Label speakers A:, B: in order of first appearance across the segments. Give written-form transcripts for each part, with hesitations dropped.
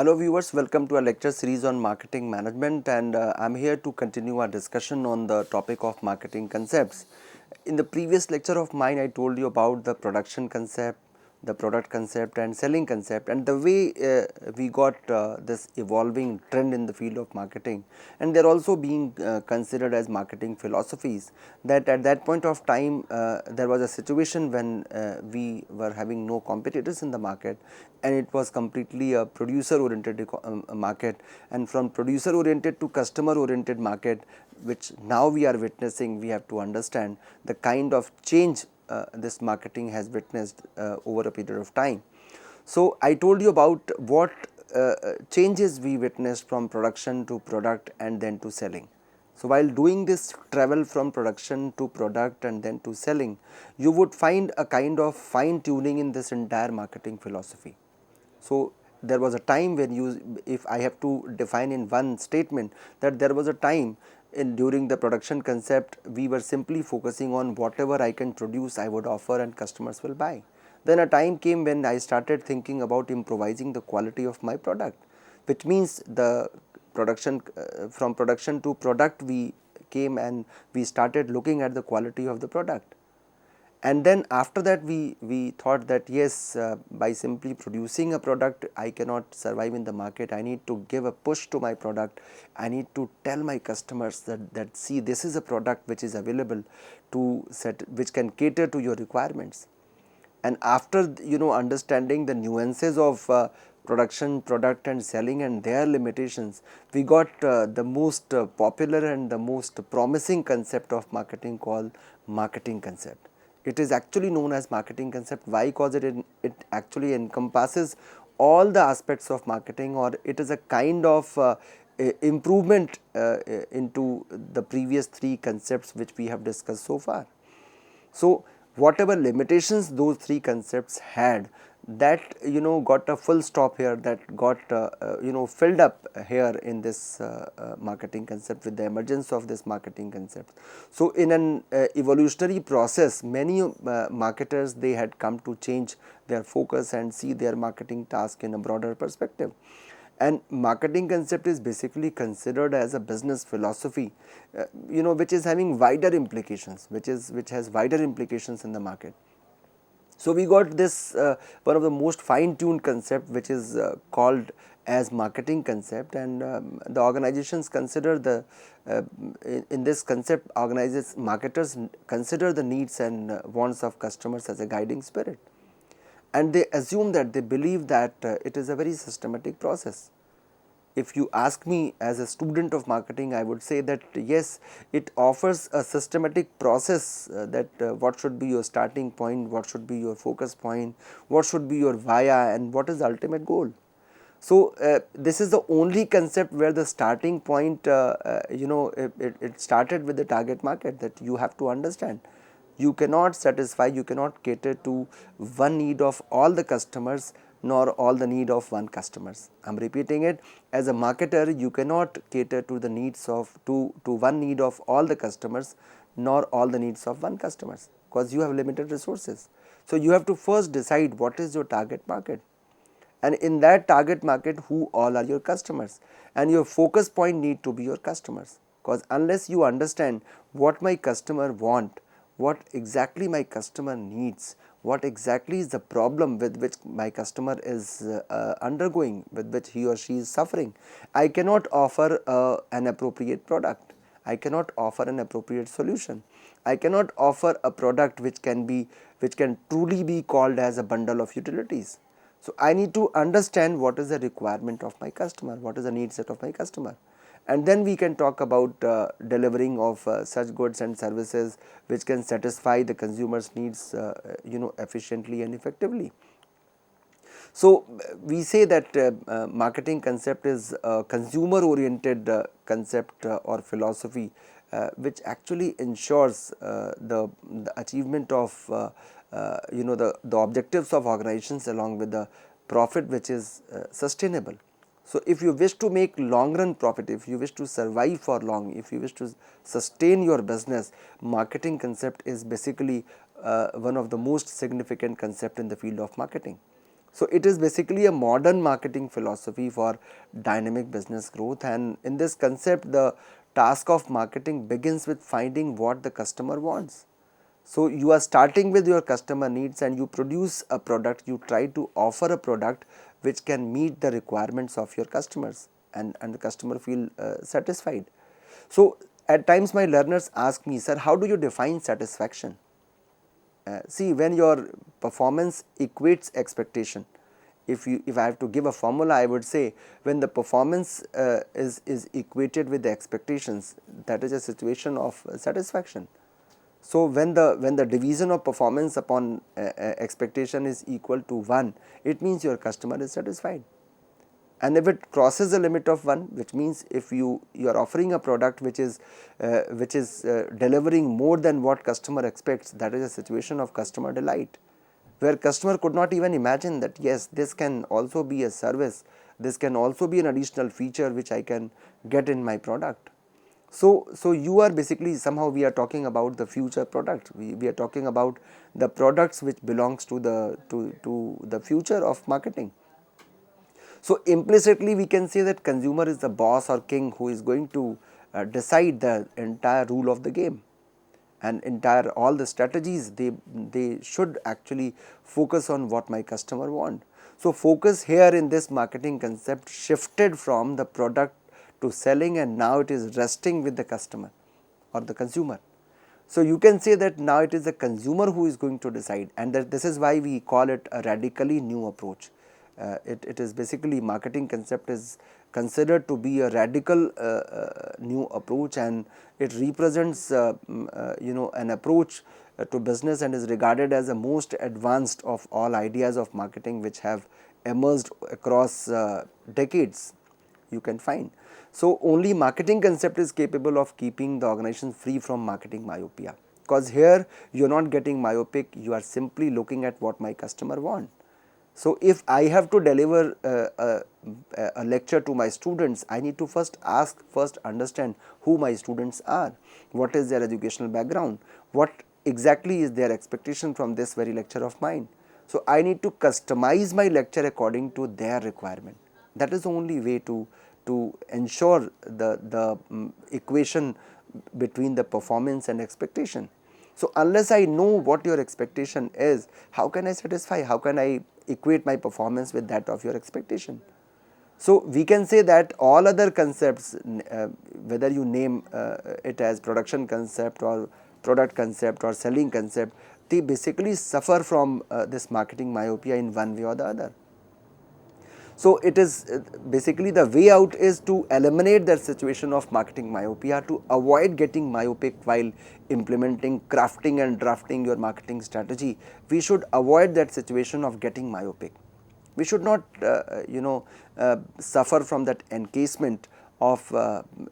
A: Hello viewers, welcome to our lecture series on marketing management, and I'm here to continue our discussion on the topic of marketing concepts. In the previous lecture of mine, I told you about the production concept, the product concept and selling concept, and the way we got this evolving trend in the field of marketing, and they are also being considered as marketing philosophies. That at that point of time there was a situation when we were having no competitors in the market, and it was completely a producer oriented market, and from producer oriented to customer oriented market, which now we are witnessing, we have to understand the kind of change this marketing has witnessed over a period of time. So, I told you about what changes we witnessed from production to product and then to selling. So, while doing this travel from production to product and then to selling, you would find a kind of fine tuning in this entire marketing philosophy. So, there was a time when if I have to define in one statement, that there was a time during the production concept, we were simply focusing on whatever I can produce, I would offer and customers will buy. Then a time came when I started thinking about improvising the quality of my product, which means the production from production to product we came and we started looking at the quality of the product. And then after that we thought that yes, by simply producing a product I cannot survive in the market. I need to give a push to my product. I need to tell my customers that see, this is a product which is available to which can cater to your requirements. And after understanding the nuances of production, product and selling and their limitations, we got the most popular and the most promising concept of marketing called marketing concept. It is actually known as marketing concept. Why? Because it actually encompasses all the aspects of marketing, or it is a kind of improvement into the previous three concepts which we have discussed so far. So, whatever limitations those three concepts had, that got a full stop here, that got filled up here in this marketing concept with the emergence of this marketing concept. So, in an evolutionary process, many marketers, they had come to change their focus and see their marketing task in a broader perspective. And marketing concept is basically considered as a business philosophy, which is having wider implications, which has wider implications in the market. So, we got this one of the most fine tuned concept, which is called as marketing concept, and the organizations consider the in this concept, marketers consider the needs and wants of customers as a guiding spirit, and they assume that, they believe that it is a very systematic process. If you ask me as a student of marketing, I would say that yes, it offers a systematic process, that what should be your starting point, what should be your focus point, what should be your via and what is the ultimate goal. So, this is the only concept where the starting point it started with the target market, that you have to understand. You cannot satisfy, you cannot cater to one need of all the customers, nor all the need of one customers. I am repeating it, as a marketer you cannot cater to the needs of to one need of all the customers, nor all the needs of one customers, because you have limited resources. So, you have to first decide what is your target market, and in that target market who all are your customers, and your focus point need to be your customers, because unless you understand what my customer want, what exactly my customer needs, what exactly is the problem with which my customer is undergoing, with which he or she is suffering, I cannot offer an appropriate product, I cannot offer an appropriate solution, I cannot offer a product which can truly be called as a bundle of utilities. So, I need to understand what is the requirement of my customer, what is the need set of my customer, and then we can talk about delivering of such goods and services which can satisfy the consumer's needs efficiently and effectively. So, we say that marketing concept is a consumer oriented concept or philosophy which actually ensures the achievement of the objectives of organizations along with the profit which is sustainable. So, if you wish to make long run profit, if you wish to survive for long, if you wish to sustain your business, marketing concept is basically one of the most significant concept in the field of marketing. So it is basically a modern marketing philosophy for dynamic business growth, and in this concept the task of marketing begins with finding what the customer wants. So you are starting with your customer needs and you produce a product, you try to offer a product which can meet the requirements of your customers, and the customer feel satisfied. So at times my learners ask me, sir, how do you define satisfaction? See, when your performance equates expectation, if I have to give a formula, I would say when the performance is equated with the expectations, that is a situation of satisfaction. So when the division of performance upon expectation is equal to 1, it means your customer is satisfied. And if it crosses the limit of 1, which means if you are offering a product which is delivering more than what customer expects, that is a situation of customer delight, where customer could not even imagine that yes, this can also be a service, this can also be an additional feature which I can get in my product. So you are basically, somehow we are talking about the future product, we are talking about the products which belongs to the future of marketing. So implicitly we can say that consumer is the boss or king who is going to decide the entire rule of the game, and entire all the strategies, they should actually focus on what my customer want. So focus here in this marketing concept shifted from the product to selling, and now it is resting with the customer or the consumer. So you can say that now it is the consumer who is going to decide, and that this is why we call it a radically new approach. It is basically, marketing concept is considered to be a radical new approach, and it represents an approach to business, and is regarded as the most advanced of all ideas of marketing which have emerged across decades, you can find. So only marketing concept is capable of keeping the organization free from marketing myopia, because here you are not getting myopic, you are simply looking at what my customer want. So if I have to deliver a lecture to my students, I need to first understand who my students are, what is their educational background, what exactly is their expectation from this very lecture of mine. So I need to customize my lecture according to their requirement. That is the only way to ensure the equation between the performance and expectation. So unless I know what your expectation is, how can I satisfy, how can I equate my performance with that of your expectation? So we can say that all other concepts, whether you name it as production concept or product concept or selling concept, they basically suffer from this marketing myopia in one way or the other. So it is basically, the way out is to eliminate that situation of marketing myopia, to avoid getting myopic while implementing, crafting and drafting your marketing strategy. We should avoid that situation of getting myopic. We should not suffer from that encasement of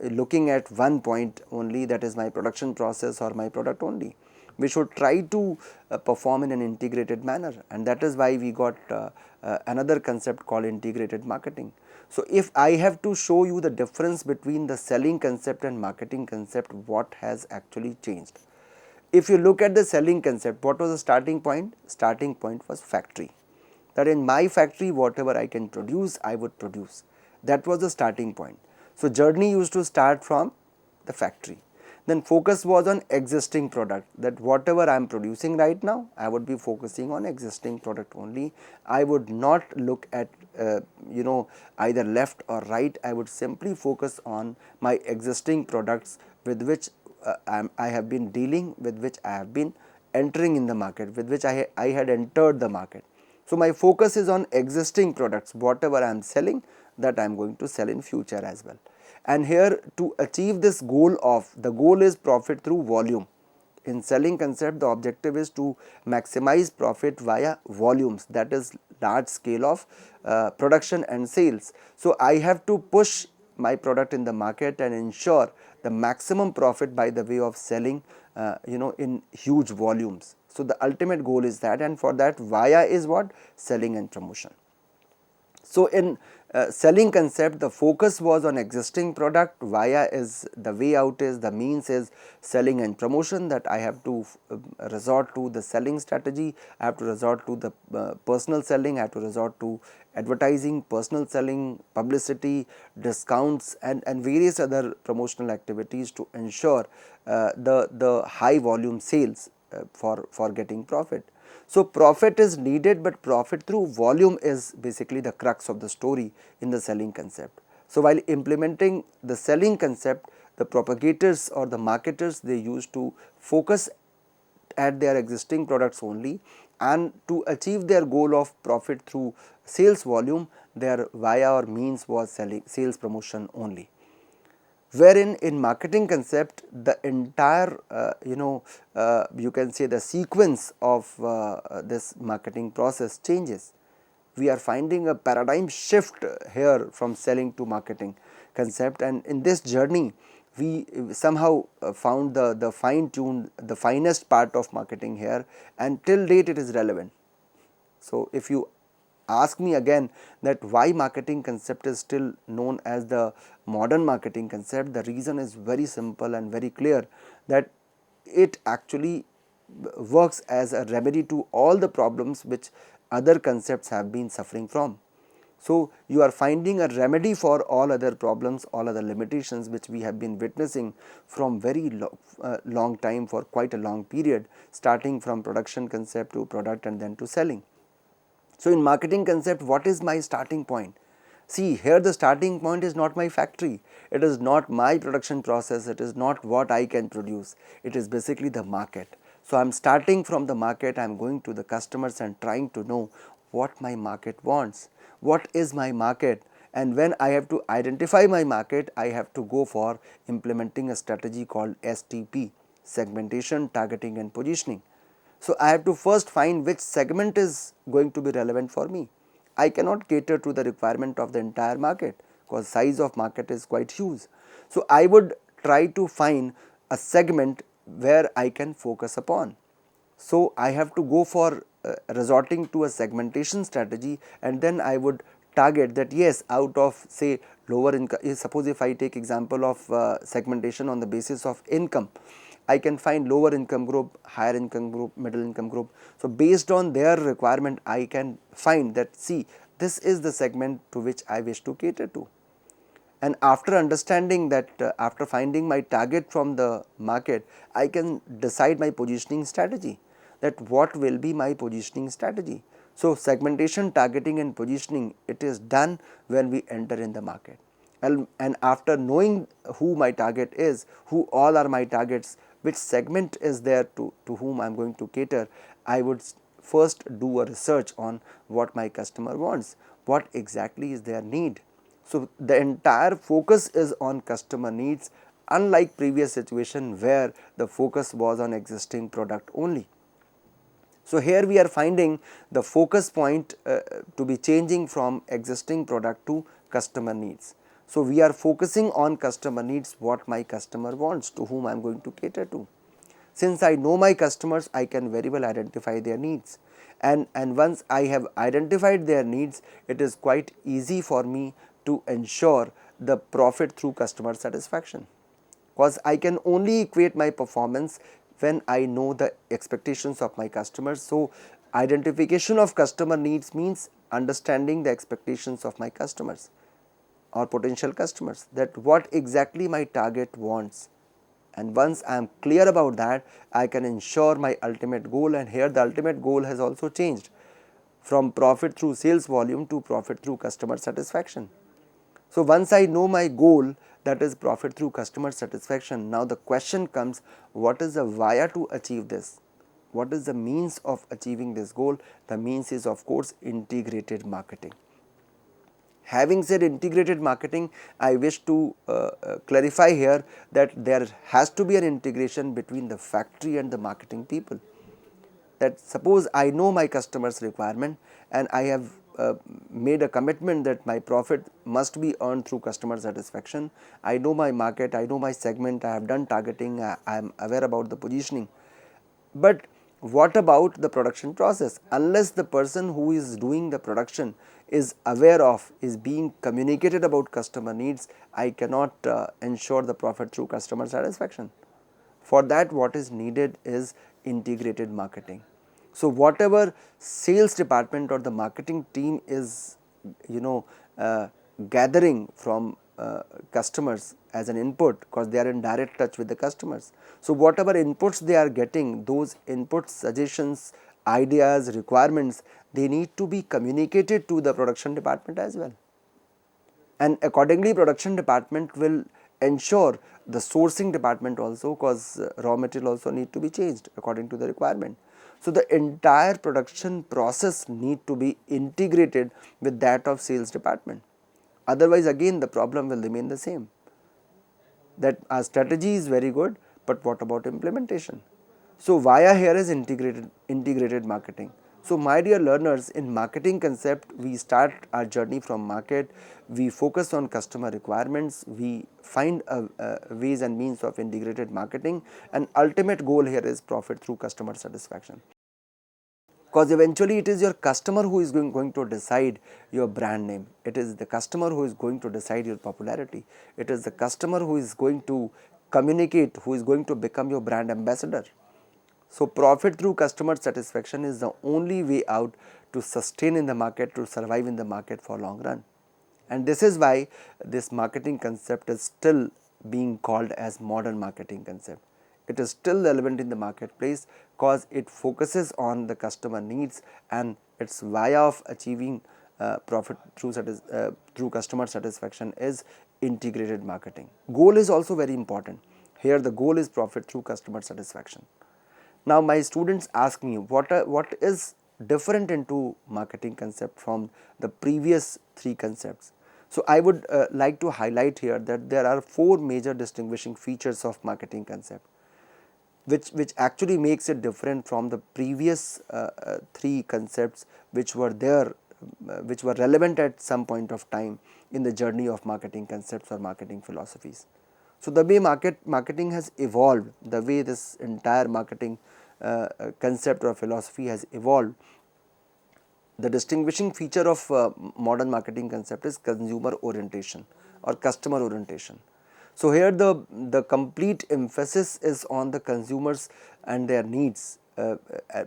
A: looking at one point only, that is my production process or my product only. We should try to perform in an integrated manner, and that is why we got another concept called integrated marketing. So if I have to show you the difference between the selling concept and marketing concept, what has actually changed? If you look at the selling concept, what was the starting point? Starting point was factory. That in my factory, whatever I can produce, I would produce. That was the starting point. So journey used to start from the factory. Then focus was on existing product, that whatever I am producing right now, I would be focusing on existing product only. I would not look at either left or right. I would simply focus on my existing products with which I have been dealing, with which I have been entering in the market, with which I had entered the market. So my focus is on existing products, whatever I am selling, that I am going to sell in future as well. And here, to achieve this goal the goal is profit through volume. In selling concept, the objective is to maximize profit via volumes, that is large scale of production and sales. So I have to push my product in the market and ensure the maximum profit by the way of selling in huge volumes. So the ultimate goal is that, and for that, via is what? Selling and promotion. So in selling concept, the focus was on existing product. Via is the way out, is the means is selling and promotion, that I have to resort to the selling strategy, I have to resort to the personal selling, I have to resort to advertising, personal selling, publicity, discounts, and various other promotional activities to ensure the high volume sales for getting profit. So, profit is needed, but profit through volume is basically the crux of the story in the selling concept. So, while implementing the selling concept, the propagators or the marketers, they used to focus at their existing products only, and to achieve their goal of profit through sales volume, their via or means was selling, sales promotion only. Wherein in marketing concept, the entire you can say the sequence of this marketing process changes. We are finding a paradigm shift here from selling to marketing concept, and in this journey we somehow found the fine tuned, the finest part of marketing here, and till date it is relevant. So, if you ask me again that why marketing concept is still known as the modern marketing concept, the reason is very simple and very clear, that it actually works as a remedy to all the problems which other concepts have been suffering from. So, you are finding a remedy for all other problems, all other limitations which we have been witnessing from very long time, for quite a long period, starting from production concept to product and then to selling. So, in marketing concept, what is my starting point? See, here the starting point is not my factory, it is not my production process, it is not what I can produce, it is basically the market. So, I am starting from the market, I am going to the customers and trying to know what my market wants, what is my market, and when I have to identify my market, I have to go for implementing a strategy called STP, segmentation, targeting and positioning. So, I have to first find which segment is going to be relevant for me. I cannot cater to the requirement of the entire market, because size of market is quite huge. So, I would try to find a segment where I can focus upon. So, I have to go for resorting to a segmentation strategy, and then I would target that, yes, out of say lower income, suppose if I take example of segmentation on the basis of income, I can find lower income group, higher income group, middle income group. So, based on their requirement, I can find that, see, this is the segment to which I wish to cater to. And after understanding that, after finding my target from the market, I can decide my positioning strategy, that what will be my positioning strategy. So, segmentation, targeting and positioning, it is done when we enter in the market. And after knowing who my target is, who all are my targets, which segment is there to whom I am going to cater, I would first do a research on what my customer wants, what exactly is their need. So, the entire focus is on customer needs, unlike previous situation where the focus was on existing product only. So, here we are finding the focus point to be changing from existing product to customer needs. So, we are focusing on customer needs, what my customer wants, to whom I am going to cater to. Since I know my customers, I can very well identify their needs, and once I have identified their needs, it is quite easy for me to ensure the profit through customer satisfaction, because I can only equate my performance when I know the expectations of my customers. So, identification of customer needs means understanding the expectations of my customers or potential customers, that what exactly my target wants, and once I am clear about that, I can ensure my ultimate goal. And here the ultimate goal has also changed from profit through sales volume to profit through customer satisfaction. So, once I know my goal, that is profit through customer satisfaction, now the question comes, what is the via to achieve this? What is the means of achieving this goal? The means is, of course, integrated marketing. Having said integrated marketing, I wish to clarify here that there has to be an integration between the factory and the marketing people. That suppose I know my customer's requirement and I have made a commitment that my profit must be earned through customer satisfaction. I know my market, I know my segment, I have done targeting, I am aware about the positioning. But What about the production process? Unless the person who is doing the production is aware of, is being communicated about customer needs, I cannot ensure the profit through customer satisfaction. For that, what is needed is integrated marketing. So whatever sales department or the marketing team is, you know, gathering from customers as an input, because they are in direct touch with the customers. So whatever inputs they are getting, those inputs, suggestions, ideas, requirements, they need to be communicated to the production department as well. And accordingly, production department will ensure the sourcing department also, because raw material also need to be changed according to the requirement. So the entire production process need to be integrated with that of sales department. Otherwise, again the problem will remain the same, that our strategy is very good, but what about implementation? So via here is integrated marketing. So my dear learners, in marketing concept, we start our journey from market, we focus on customer requirements, we find ways and means of integrated marketing, and ultimate goal here is profit through customer satisfaction. Because eventually it is your customer who is going to decide your brand name, it is the customer who is going to decide your popularity, it is the customer who is going to communicate, who is going to become your brand ambassador. So profit through customer satisfaction is the only way out to sustain in the market, to survive in the market for long run. And this is why this marketing concept is still being called as modern marketing concept. It is still relevant in the marketplace because it focuses on the customer needs, and its via of achieving profit through customer satisfaction is integrated marketing. Goal is also very important. Here the goal is profit through customer satisfaction. Now my students ask me what is different into marketing concept from the previous three concepts. So I would like to highlight here that there are four major distinguishing features of marketing concept, which actually makes it different from the previous three concepts which were there, which were relevant at some point of time in the journey of marketing concepts or marketing philosophies. So the way marketing has evolved, the way this entire marketing concept or philosophy has evolved, the distinguishing feature of modern marketing concept is consumer orientation or customer orientation. So here the complete emphasis is on the consumers and their needs,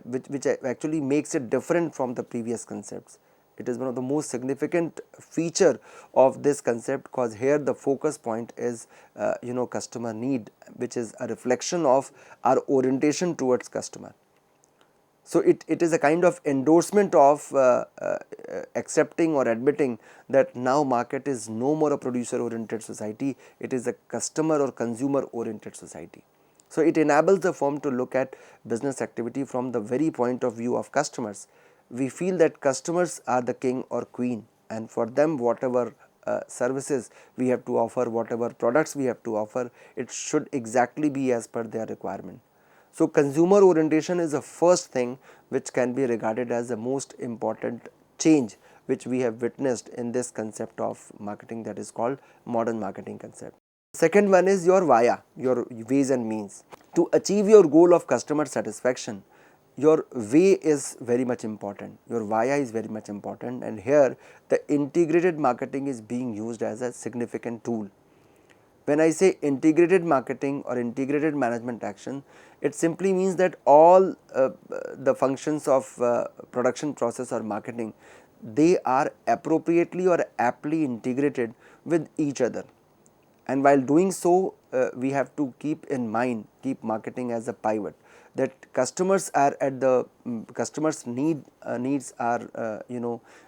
A: which actually makes it different from the previous concepts. It is one of the most significant feature of this concept, because here the focus point is customer need, which is a reflection of our orientation towards customer. So it is a kind of endorsement of accepting or admitting that now market is no more a producer oriented society, it is a customer or consumer oriented society. So it enables the firm to look at business activity from the very point of view of customers. We feel that customers are the king or queen, and for them whatever services we have to offer, whatever products we have to offer, it should exactly be as per their requirement. So consumer orientation is the first thing which can be regarded as the most important change which we have witnessed in this concept of marketing, that is called modern marketing concept. Second one is your via, your ways and means. To achieve your goal of customer satisfaction, your way is very much important, your via is very much important, and here the integrated marketing is being used as a significant tool. When I say integrated marketing or integrated management action, it simply means that all the functions of production process or marketing, they are appropriately or aptly integrated with each other. And while doing so, we have to keep in mind, keep marketing as a pivot, that customers are at the customers needs are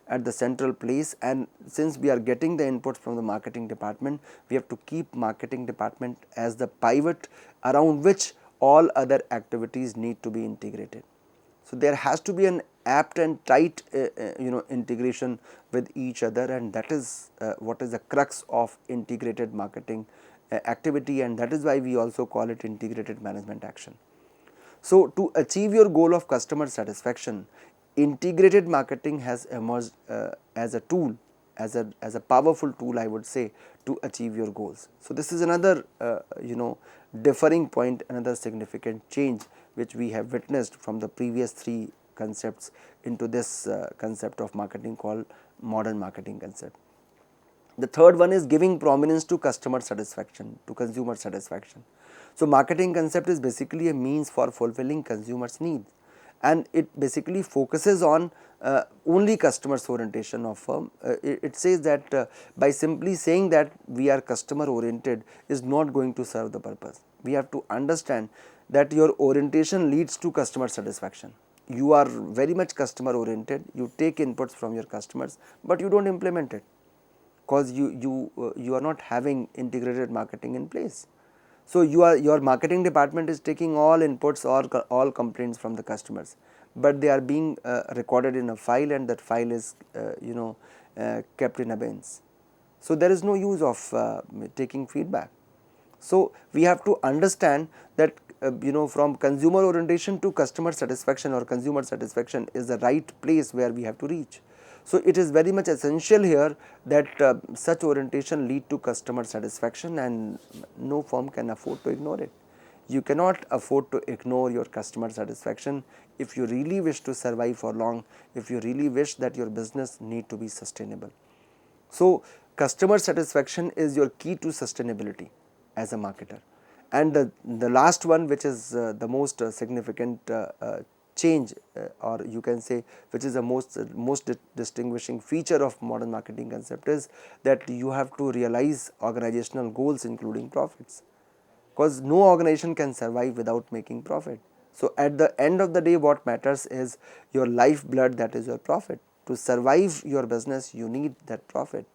A: at the central place, and since we are getting the inputs from the marketing department, we have to keep marketing department as the pivot around which all other activities need to be integrated. So there has to be an apt and tight integration with each other, and that is what is the crux of integrated marketing activity, and that is why we also call it integrated management action. So to achieve your goal of customer satisfaction, integrated marketing has emerged as a tool, as a powerful tool, I would say, to achieve your goals. So this is another differing point, another significant change which we have witnessed from the previous three concepts into this concept of marketing called modern marketing concept. The third one is giving prominence to customer satisfaction, to consumer satisfaction. So marketing concept is basically a means for fulfilling consumers' needs, and it basically focuses on only customers orientation of firm. It says that by simply saying that we are customer oriented is not going to serve the purpose. We have to understand that your orientation leads to customer satisfaction. You are very much customer oriented, you take inputs from your customers, but you don't implement it because you are not having integrated marketing in place. So your marketing department is taking all inputs or all complaints from the customers, but they are being recorded in a file, and that file is kept in abeyance. So there is no use of taking feedback. So we have to understand that from consumer orientation to customer satisfaction or consumer satisfaction is the right place where we have to reach. So it is very much essential here that such orientation lead to customer satisfaction, and no firm can afford to ignore it. You cannot afford to ignore your customer satisfaction if you really wish to survive for long, if you really wish that your business need to be sustainable. So customer satisfaction is your key to sustainability as a marketer. And the last one, which is the most significant change, or you can say which is the most distinguishing feature of modern marketing concept, is that you have to realize organizational goals including profits, because no organization can survive without making profit. So at the end of the day, what matters is your lifeblood, that is your profit. To survive your business, you need that profit.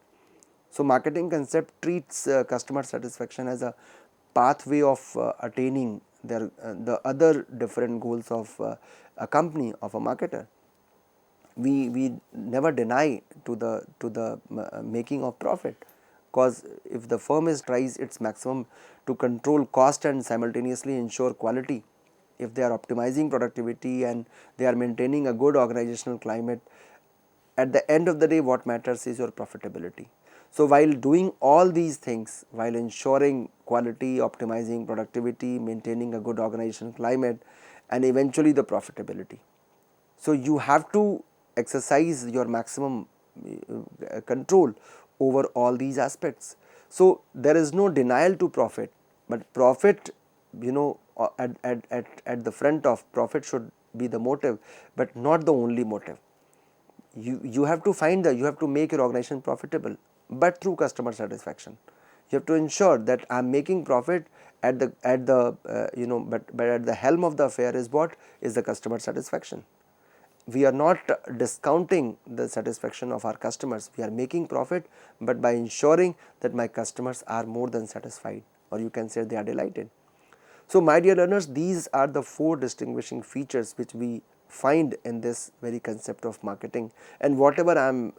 A: So marketing concept treats customer satisfaction as a pathway of attaining the other different goals of a company, of a marketer. We never deny to the making of profit, because if the firm tries its maximum to control cost and simultaneously ensure quality, if they are optimizing productivity and they are maintaining a good organizational climate, at the end of the day what matters is your profitability. So while doing all these things, while ensuring quality, optimizing productivity, maintaining a good organizational climate, and eventually the profitability, so you have to exercise your maximum control over all these aspects. So there is no denial to profit, but profit, at the front of profit should be the motive, but not the only motive. You have to you have to make your organization profitable, but through customer satisfaction. You have to ensure that I am making profit at the but at the helm of the affair is what is the customer satisfaction. We are not discounting the satisfaction of our customers. We are making profit, but by ensuring that my customers are more than satisfied, or you can say they are delighted. So my dear learners, these are the four distinguishing features which we find in this very concept of marketing. And whatever I am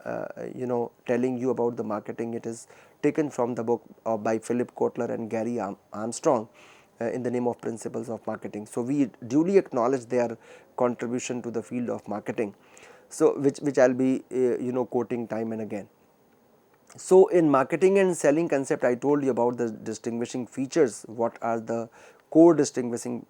A: telling you about the marketing, it is taken from the book by Philip Kotler and Gary Armstrong, in the name of Principles of Marketing. So we duly acknowledge their contribution to the field of marketing, so which I'll be quoting time and again. So in marketing and selling concept, I told you about the distinguishing features. What are the core distinguishing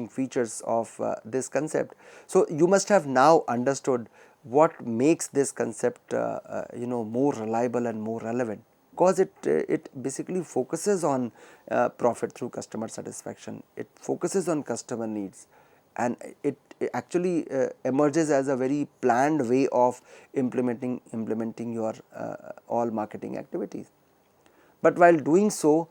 A: features of this concept? So you must have now understood what makes this concept more reliable and more relevant, because it basically focuses on profit through customer satisfaction. It focuses on customer needs, and it actually emerges as a very planned way of implementing your all marketing activities. But while doing so,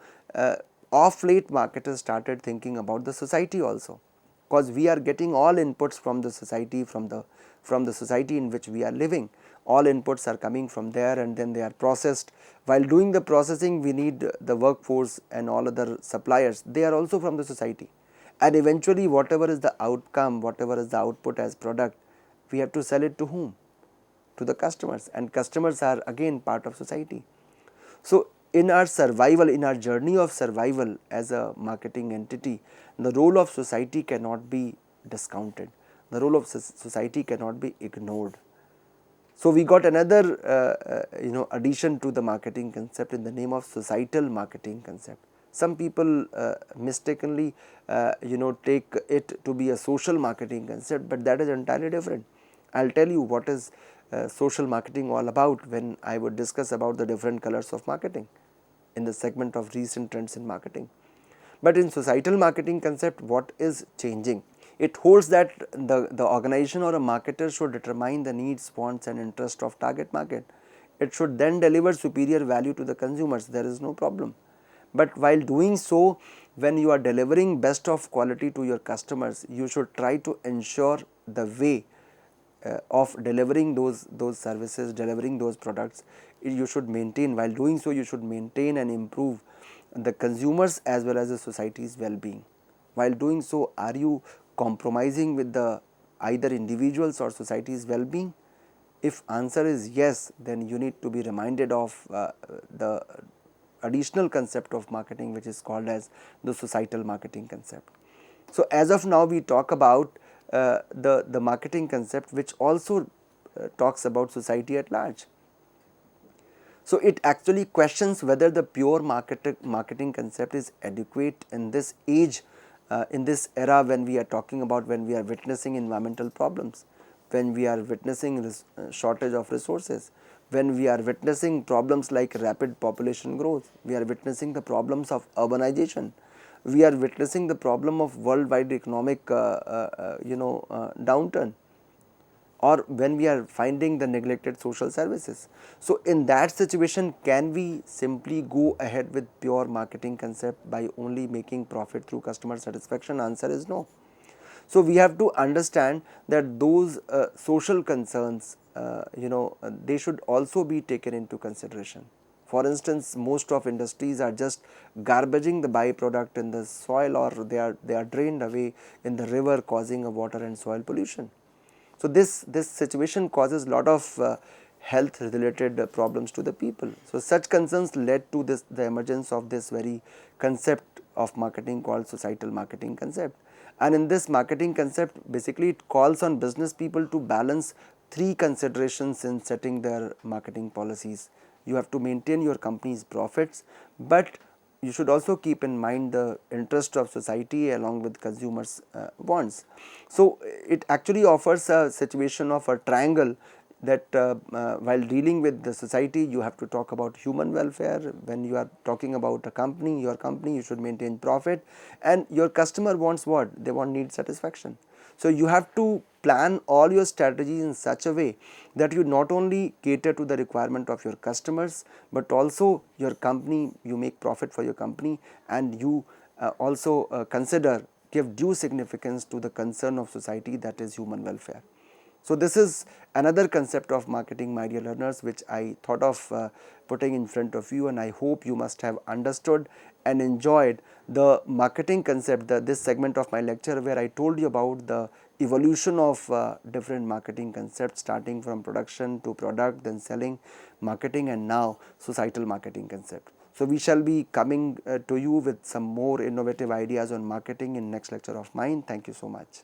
A: of late marketers started thinking about the society also, because we are getting all inputs from the society, from the society in which we are living. All inputs are coming from there, and then they are processed. While doing the processing, we need the workforce and all other suppliers. They are also from the society, and eventually whatever is the outcome, whatever is the output as product, we have to sell it to whom? To the customers, and customers are again part of society. So in our survival, in our journey of survival as a marketing entity, the role of society cannot be discounted. The role of society cannot be ignored. So we got another addition to the marketing concept in the name of societal marketing concept. Some people mistakenly take it to be a social marketing concept, but that is entirely different. I'll tell you what is social marketing all about when I would discuss about the different colors of marketing in the segment of recent trends in marketing. But in societal marketing concept, what is changing? It holds that the organization or a marketer should determine the needs, wants and interest of target market. It should then deliver superior value to the consumers. There is no problem. But while doing so, when you are delivering best of quality to your customers, you should try to ensure the way of delivering those services, delivering those products. You should maintain, while doing so you should maintain and improve the consumers as well as the society's well-being. While doing so, are you compromising with the either individuals or society's well-being? If answer is yes, then you need to be reminded of the additional concept of marketing, which is called as the societal marketing concept. So as of now, we talk about the marketing concept, which also talks about society at large. So it actually questions whether the pure marketing concept is adequate in this age, in this era, when we are talking about, when we are witnessing environmental problems, when we are witnessing shortage of resources, when we are witnessing problems like rapid population growth, we are witnessing the problems of urbanization, we are witnessing the problem of worldwide economic downturn, or when we are finding the neglected social services. So in that situation, can we simply go ahead with pure marketing concept by only making profit through customer satisfaction? Answer is no. So we have to understand that those social concerns, they should also be taken into consideration. For instance, most of industries are just garbaging the byproduct in the soil, or they are drained away in the river, causing a water and soil pollution. So this situation causes a lot of health related problems to the people. So such concerns led to the emergence of this very concept of marketing called societal marketing concept. And in this marketing concept, basically it calls on business people to balance three considerations in setting their marketing policies. You have to maintain your company's profits, but you should also keep in mind the interest of society along with consumers' wants. So it actually offers a situation of a triangle, that while dealing with the society, you have to talk about human welfare. When you are talking about a company, your company, you should maintain profit, and your customer wants what? They want need satisfaction. So you have to plan all your strategies in such a way that you not only cater to the requirement of your customers, but also your company, you make profit for your company, and you also give due significance to the concern of society, that is human welfare. So this is another concept of marketing, my dear learners, which I thought of putting in front of you, and I hope you must have understood and enjoyed the marketing concept, this segment of my lecture where I told you about the evolution of different marketing concepts, starting from production to product, then selling, marketing, and now societal marketing concept. So we shall be coming to you with some more innovative ideas on marketing in next lecture of mine. Thank you so much.